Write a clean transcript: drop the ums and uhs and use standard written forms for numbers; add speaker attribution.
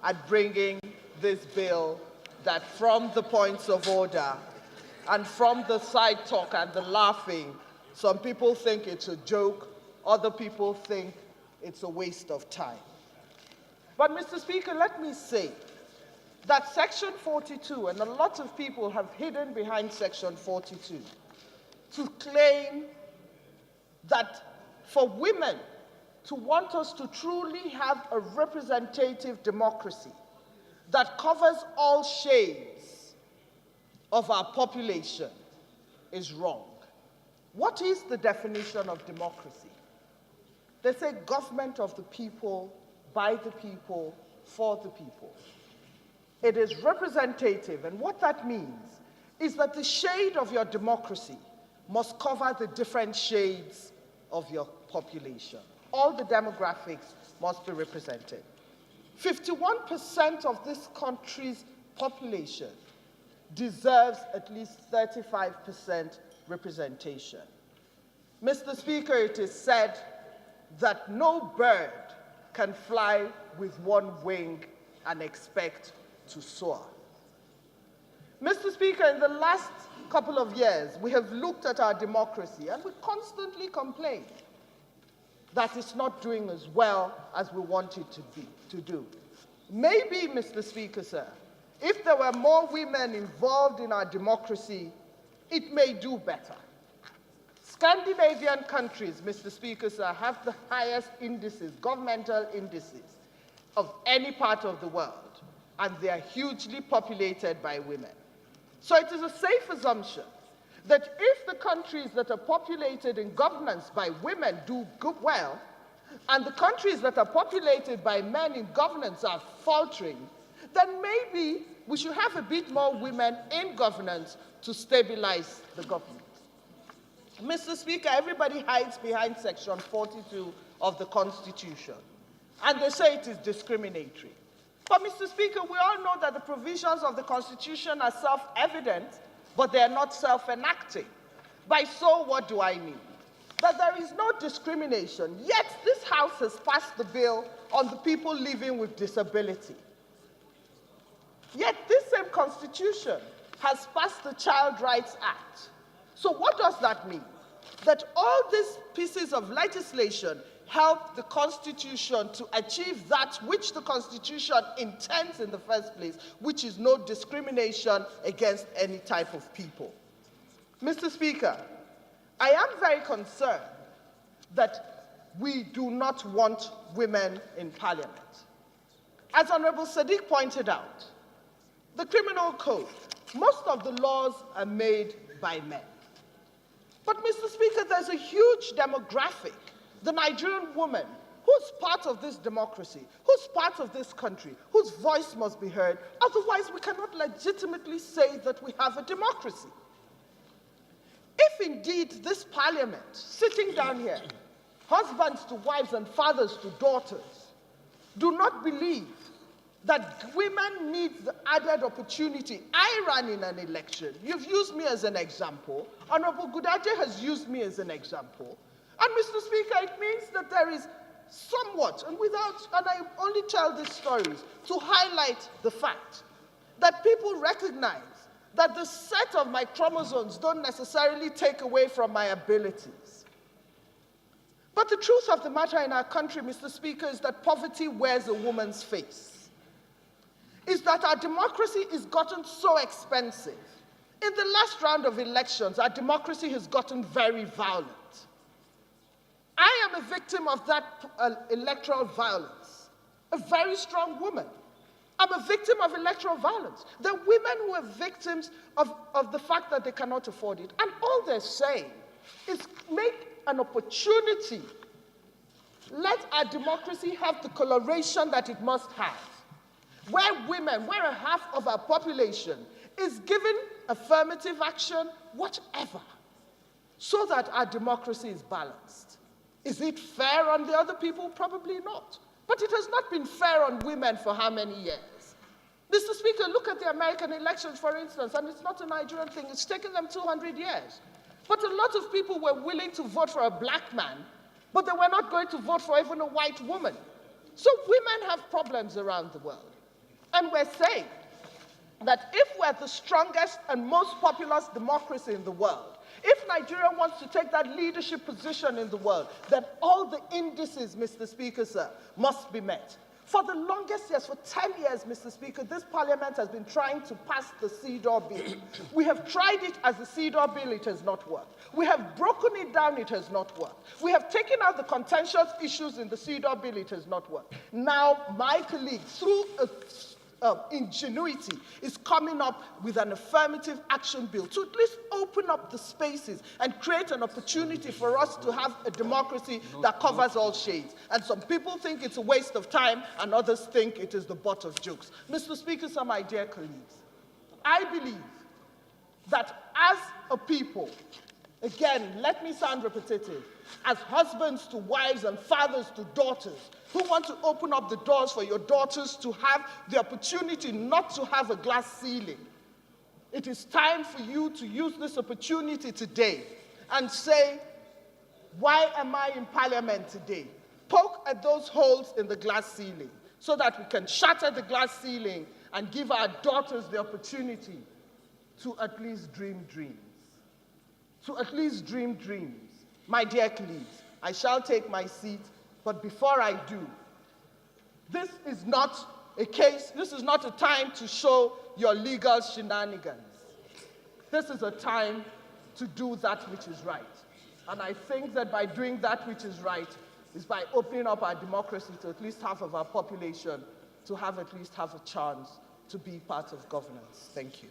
Speaker 1: at bringing this bill that from the points of order and from the side talk and the laughing, some people think it's a joke, other people think it's a waste of time. But Mr. Speaker, let me say that Section 42, and a lot of people have hidden behind Section 42, to claim that for women to want us to truly have a representative democracy that covers all shades of our population is wrong. What is the definition of democracy? They say government of the people, by the people, for the people. It is representative, and what that means is that the shade of your democracy must cover the different shades of your population. All the demographics must be represented. 51% of this country's population deserves at least 35% representation. Mr. Speaker, it is said that no bird can fly with one wing and expect to soar. Mr. Speaker, in the last couple of years, we have looked at our democracy and we constantly complain that it's not doing as well as we want it to do. Maybe, Mr. Speaker, sir, if there were more women involved in our democracy, it may do better. Scandinavian countries, Mr. Speaker, sir, have the highest indices, governmental indices, of any part of the world, and they are hugely populated by women. So it is a safe assumption that if the countries that are populated in governance by women do well, and the countries that are populated by men in governance are faltering, then maybe we should have a bit more women in governance to stabilize the government. Mr. Speaker, everybody hides behind Section 42 of the Constitution, and they say it is discriminatory. But, Mr. Speaker, we all know that the provisions of the Constitution are self-evident, but they are not self-enacting. By so, what do I mean? That there is no discrimination, yet this House has passed the bill on the people living with disability. Yet this same Constitution has passed the Child Rights Act. So what does that mean? That all these pieces of legislation help the Constitution to achieve that which the Constitution intends in the first place, which is no discrimination against any type of people. Mr. Speaker, I am very concerned that we do not want women in Parliament. As Honorable Sadiq pointed out, the criminal code, most of the laws are made by men. But, Mr. Speaker, there's a huge demographic, the Nigerian woman, who's part of this democracy, who's part of this country, whose voice must be heard. Otherwise, we cannot legitimately say that we have a democracy. If indeed this parliament, sitting down here, husbands to wives and fathers to daughters, do not believe that women need the added opportunity. I ran in an election. You've used me as an example. Honorable Gudaje has used me as an example. And, Mr. Speaker, it means that there is somewhat, and I only tell these stories to highlight the fact that people recognize that the set of my chromosomes don't necessarily take away from my abilities. But the truth of the matter in our country, Mr. Speaker, is that poverty wears a woman's face. Is that our democracy is gotten so expensive. In the last round of elections, our democracy has gotten very violent. I am a victim of that electoral violence, a very strong woman. I'm a victim of electoral violence. There are women who are victims of the fact that they cannot afford it. And all they're saying is make an opportunity. Let our democracy have the coloration that it must have. Where women, where a half of our population is given affirmative action, whatever, so that our democracy is balanced. Is it fair on the other people? Probably not. But it has not been fair on women for how many years? Mr. Speaker, look at the American elections, for instance, and it's not a Nigerian thing. It's taken them 200 years. But a lot of people were willing to vote for a black man, but they were not going to vote for even a white woman. So women have problems around the world. And we're saying that if we're the strongest and most populous democracy in the world, if Nigeria wants to take that leadership position in the world, then all the indices, Mr. Speaker, sir, must be met. For the longest years, for 10 years, Mr. Speaker, this parliament has been trying to pass the CEDAW bill. We have tried it as the CEDAW bill, it has not worked. We have broken it down, it has not worked. We have taken out the contentious issues in the CEDAW bill, it has not worked. Now, my colleague, through ingenuity, is coming up with an affirmative action bill to at least open up the spaces and create an opportunity for us to have a democracy that covers all shades. And some people think it's a waste of time, and others think it is the butt of jokes. Mr. Speaker, sir, my dear colleagues, I believe that as a people, again, let me sound repetitive, as husbands to wives and fathers to daughters, who want to open up the doors for your daughters to have the opportunity not to have a glass ceiling. It is time for you to use this opportunity today and say, why am I in Parliament today? Poke at those holes in the glass ceiling so that we can shatter the glass ceiling and give our daughters the opportunity to at least dream dreams. To at least dream dreams. My dear colleagues, I shall take my seat, but before I do, this is not a case, this is not a time to show your legal shenanigans. This is a time to do that which is right. And I think that by doing that which is right is by opening up our democracy to at least half of our population to have at least have a chance to be part of governance. Thank you.